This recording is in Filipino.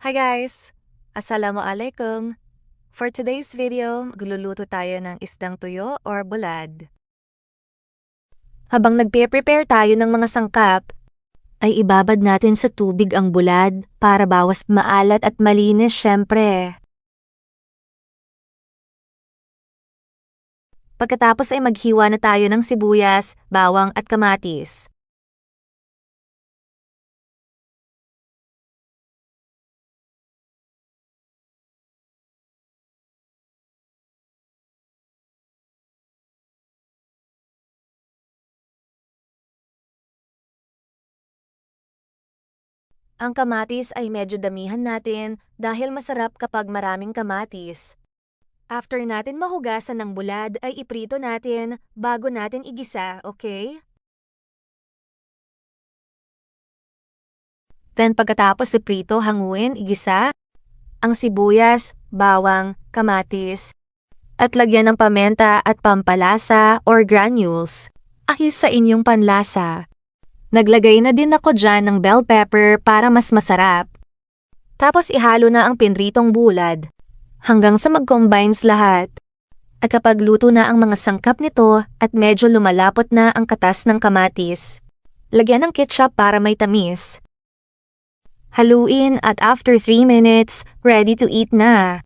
Hi guys! Assalamualaikum! For today's video, magluluto tayo ng isdang tuyo or bulad. Habang nagpe-prepare tayo ng mga sangkap, ay ibabad natin sa tubig ang bulad para bawas maalat at malinis syempre. Pagkatapos ay maghiwa na tayo ng sibuyas, bawang at kamatis. Ang kamatis ay medyo damihan natin dahil masarap kapag maraming kamatis. After natin mahugasan ng bulad ay iprito natin bago natin igisa, okay? Then pagkatapos iprito, hanguin, igisa ang sibuyas, bawang, kamatis, at lagyan ng paminta at pampalasa or granules. Ayos sa inyong panlasa. Naglagay na din ako dyan ng bell pepper para mas masarap. Tapos ihalo na ang pinritong bulad hanggang sa mag-combines lahat. At kapag luto na ang mga sangkap nito at medyo lumalapot na ang katas ng kamatis, lagyan ng ketchup para may tamis. Haluin at after 3 minutes, ready to eat na.